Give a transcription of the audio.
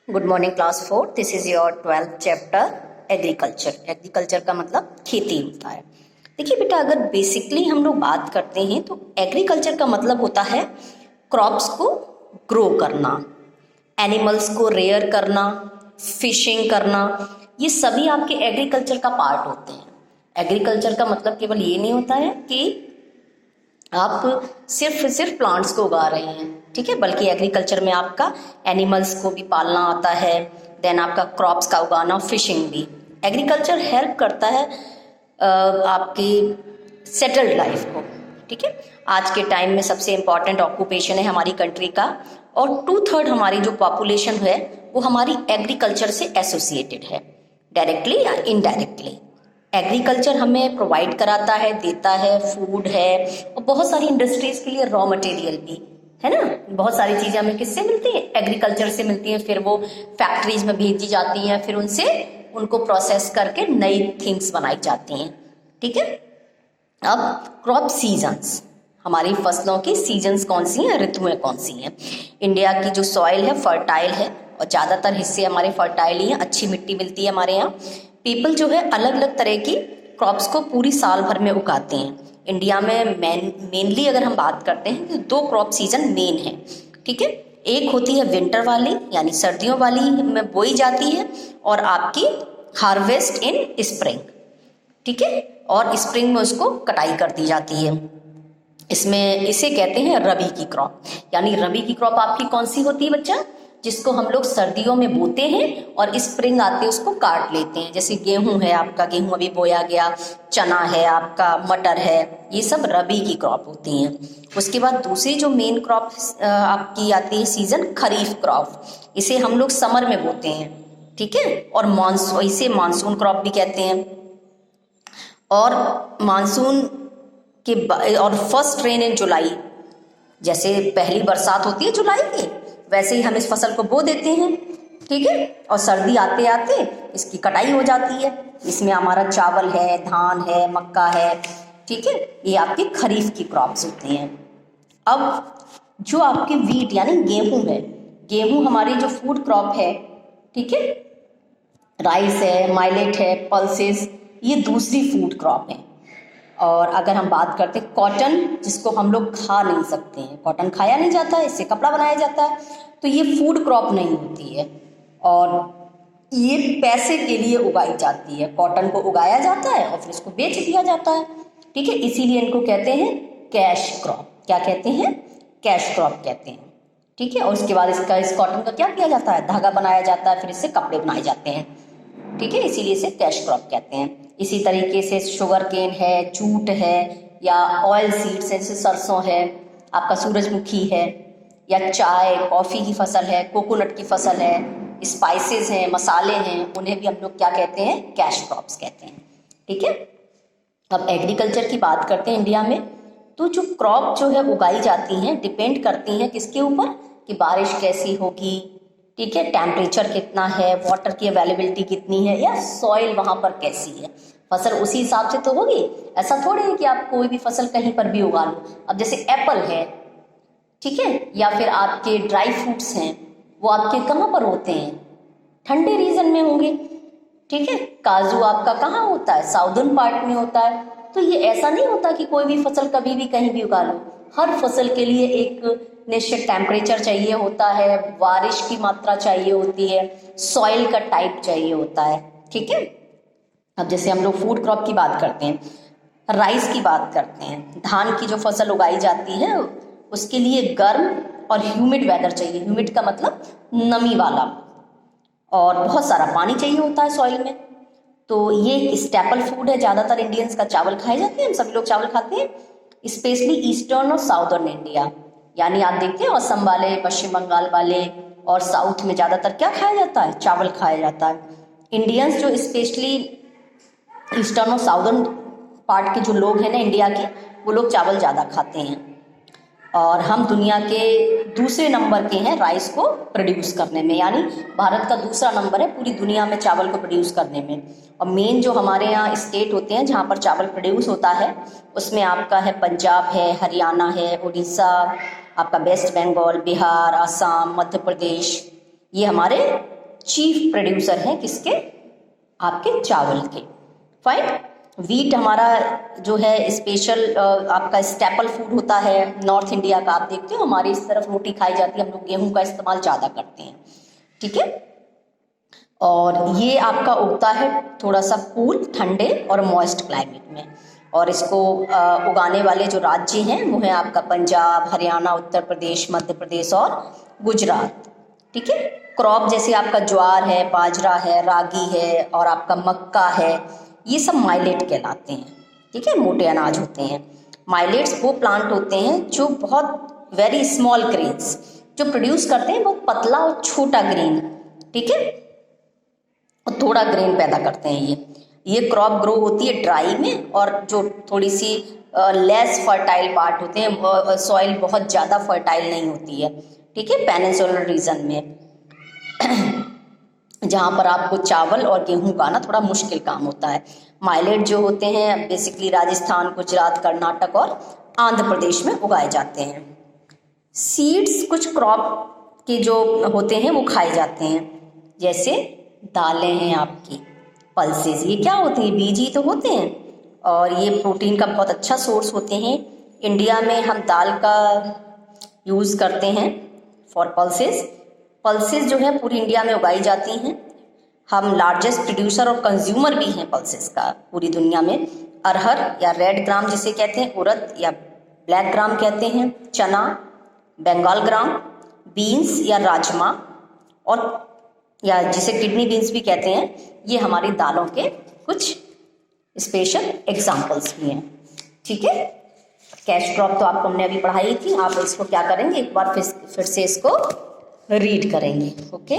Good morning class 4। This is your 12th chapter agriculture. Agriculture का मतलब खेती होता है। देखिए बेटा, अगर बेसिकली हम लोग बात करते हैं तो एग्रीकल्चर का मतलब होता है क्रॉप्स को ग्रो करना, एनिमल्स को रेयर करना, फिशिंग करना। ये सभी आपके एग्रीकल्चर का पार्ट होते हैं। एग्रीकल्चर का मतलब केवल ये नहीं होता है कि आप सिर्फ प्लांट्स को उगा रहे हैं, ठीक है, बल्कि एग्रीकल्चर में आपका एनिमल्स को भी पालना आता है, देन आपका क्रॉप्स का उगाना, फिशिंग भी। एग्रीकल्चर हेल्प करता है आपकी सेटल्ड लाइफ को, ठीक है। आज के टाइम में सबसे इम्पॉर्टेंट ऑक्यूपेशन है हमारी कंट्री का, और 2/3 हमारी जो पॉपुलेशन है वो हमारी एग्रीकल्चर से एसोसिएटेड है, डायरेक्टली या इनडायरेक्टली। एग्रीकल्चर हमें प्रोवाइड कराता है, देता है, फूड है, और बहुत सारी इंडस्ट्रीज के लिए रॉ मटेरियल भी है ना। बहुत सारी चीजें हमें किससे मिलती है? एग्रीकल्चर से मिलती हैं। फिर वो फैक्ट्रीज में भेजी जाती हैं, फिर उनसे उनको प्रोसेस करके नई थिंग्स बनाई जाती हैं, ठीक है। अब क्रॉप सीजन्स, हमारी फसलों की सीजन्स कौन सी हैं, ऋतुएं कौन सी हैं। इंडिया की जो सॉइल है फर्टाइल है, और ज़्यादातर हिस्से हमारे फर्टाइल ही हैं, अच्छी मिट्टी मिलती है हमारे यहाँ। पीपल जो है अलग अलग तरह की क्रॉप्स को पूरी साल भर में उगाते हैं। इंडिया में मेनली अगर हम बात करते हैं तो 2 क्रॉप सीजन मेन है, ठीक है। एक होती है विंटर वाली, यानी सर्दियों वाली में बोई जाती है, और आपकी हार्वेस्ट इन स्प्रिंग, ठीक है, और स्प्रिंग में उसको कटाई कर दी जाती है। इसमें इसे कहते हैं रबी की क्रॉप। यानी रबी की क्रॉप आपकी कौन सी होती है बच्चा? जिसको हम लोग सर्दियों में बोते हैं और स्प्रिंग आते उसको काट लेते हैं। जैसे गेहूं है आपका, गेहूं अभी बोया गया, चना है आपका, मटर है, ये सब रबी की क्रॉप होती हैं। उसके बाद दूसरी जो मेन क्रॉप आपकी आती है सीजन, खरीफ क्रॉप। इसे हम लोग समर में बोते हैं, ठीक है, और इसे मानसून क्रॉप भी कहते हैं। और मानसून के और फर्स्ट रेन इन जुलाई, जैसे पहली बरसात होती है जुलाई की, वैसे ही हम इस फसल को बो देते हैं, ठीक है, और सर्दी आते आते इसकी कटाई हो जाती है। इसमें हमारा चावल है, धान है, मक्का है, ठीक है, ये आपके खरीफ की क्रॉप्स होती हैं। अब जो आपके वीट यानी गेहूं है, गेहूं हमारी जो फूड क्रॉप है, ठीक है, राइस है, माइलेट है, पल्सेस, ये दूसरी फूड क्रॉप है। और अगर हम बात करते हैं कॉटन, जिसको हम लोग खा नहीं सकते हैं, कॉटन खाया नहीं जाता है, इससे कपड़ा बनाया जाता है, तो ये फूड क्रॉप नहीं होती है, और ये पैसे के लिए उगाई जाती है। कॉटन को उगाया जाता है और फिर इसको बेच दिया जाता है, ठीक है, इसीलिए इनको कहते हैं कैश क्रॉप। क्या कहते हैं? कैश क्रॉप कहते हैं, ठीक है। और उसके बाद इस कॉटन का क्या किया जाता है? धागा बनाया जाता है, फिर इससे कपड़े बनाए जाते हैं, ठीक है, इसीलिए इसे कैश क्रॉप कहते हैं। इसी तरीके से शुगर केन है, जूट है, या ऑयल सीड्स जैसे सरसों है, आपका सूरजमुखी है, या चाय कॉफ़ी की फसल है, कोकोनट की फसल है, स्पाइसेस हैं, मसाले हैं, उन्हें भी हम लोग क्या कहते हैं? कैश क्रॉप्स कहते हैं, ठीक है। अब एग्रीकल्चर की बात करते हैं इंडिया में, तो जो क्रॉप जो है उगाई जाती हैं डिपेंड करती हैं किसके ऊपर? कि बारिश कैसी होगी, ठीक है, टेम्परेचर कितना है, वाटर की अवेलेबिलिटी कितनी है, या सॉइल वहाँ पर कैसी है। फसल उसी हिसाब से तो होगी। ऐसा थोड़ी है कि आप कोई भी फसल कहीं पर भी उगा लो। अब जैसे एप्पल है, ठीक है, या फिर आपके ड्राई फ्रूट्स हैं, वो आपके कहाँ पर होते हैं? ठंडे रीजन में होंगे, ठीक है। काजू आपका कहाँ होता है? साउदर्न पार्ट में होता है। तो ये ऐसा नहीं होता कि कोई भी फसल कभी भी कहीं भी उगा लो। हर फसल के लिए एक निश्चित टेम्परेचर चाहिए होता है, बारिश की मात्रा चाहिए होती है, सॉइल का टाइप चाहिए होता है, ठीक है। अब जैसे हम लोग फूड क्रॉप की बात करते हैं, राइस की बात करते हैं, धान की जो फसल उगाई जाती है, उसके लिए गर्म और ह्यूमिड वेदर चाहिए। ह्यूमिड का मतलब नमी वाला, और बहुत सारा पानी चाहिए होता है सॉइल में। तो ये एक स्टेपल फूड है, ज़्यादातर इंडियंस का चावल खाए जाते हैं, हम सभी लोग चावल खाते हैं, स्पेशली ईस्टर्न और साउदर्न इंडिया। यानी आप देखते हैं असम वाले, पश्चिम बंगाल वाले और साउथ में ज़्यादातर क्या खाया जाता है? चावल खाया जाता है। इंडियंस जो स्पेशली ईस्टर्न और साउदर्न पार्ट के जो लोग हैं ना इंडिया के, वो लोग चावल ज़्यादा खाते हैं। और हम दुनिया के दूसरे नंबर के हैं राइस को प्रोड्यूस करने में, यानी भारत का दूसरा नंबर है पूरी दुनिया में चावल को प्रोड्यूस करने में। और मेन जो हमारे यहाँ स्टेट होते हैं जहाँ पर चावल प्रोड्यूस होता है, उसमें आपका है पंजाब है, हरियाणा है, उड़ीसा, आपका वेस्ट बंगाल, बिहार, असम, मध्य प्रदेश, ये हमारे चीफ प्रोड्यूसर हैं किसके, आपके चावल के। फाइन। वीट हमारा जो है स्पेशल आपका स्टेपल फूड होता है नॉर्थ इंडिया का। आप देखते हो हमारे इस तरफ रोटी खाई जाती है, हम लोग गेहूं का इस्तेमाल ज़्यादा करते हैं, ठीक है। और ये आपका उगता है थोड़ा सा कूल, ठंडे और मॉइस्ट क्लाइमेट में। और इसको उगाने वाले जो राज्य हैं वो है आपका पंजाब, हरियाणा, उत्तर प्रदेश, मध्य प्रदेश और गुजरात, ठीक है। क्रॉप जैसे आपका ज्वार है, बाजरा है, रागी है और आपका मक्का है, ये सब माइलेट कहलाते हैं, ठीक है, मोटे अनाज होते हैं। माइलेट्स वो प्लांट होते हैं जो बहुत वेरी स्मॉल ग्रेन्स जो प्रोड्यूस करते हैं, बहुत पतला और छोटा ग्रेन, ठीक है, और थोड़ा ग्रेन पैदा करते हैं। ये क्रॉप ग्रो होती है ड्राई में, और जो थोड़ी सी लेस फर्टाइल पार्ट होते हैं, सॉइल बहुत ज़्यादा फर्टाइल नहीं होती है, ठीक है, पेनिनसुलर रीजन में जहाँ पर आपको चावल और गेहूं उगाना थोड़ा मुश्किल काम होता है। माइलेट जो होते हैं बेसिकली राजस्थान, गुजरात, कर्नाटक और आंध्र प्रदेश में उगाए जाते हैं। सीड्स कुछ क्रॉप के जो होते हैं वो खाए जाते हैं, जैसे दालें हैं आपकी, पल्सेस, ये क्या होते हैं, बीज ही तो होते हैं, और ये प्रोटीन का बहुत अच्छा सोर्स होते हैं। इंडिया में हम दाल का यूज़ करते हैं फॉर पल्सेस। पल्सेस जो है पूरी इंडिया में उगाई जाती हैं। हम लार्जेस्ट प्रोड्यूसर और कंज्यूमर भी हैं पल्सेस का पूरी दुनिया में। अरहर या रेड ग्राम जिसे कहते हैं, उड़द या ब्लैक ग्राम कहते हैं, चना, बंगाल ग्राम, बीन्स या राजमा, और या जिसे किडनी बीन्स भी कहते हैं, ये हमारी दालों के कुछ स्पेशल एग्जाम्पल्स भी हैं, ठीक है। कैश क्रॉप तो आपको हमने अभी पढ़ाई थी, आप इसको क्या करेंगे, एक बार फिर से इसको रीड करेंगे, ओके।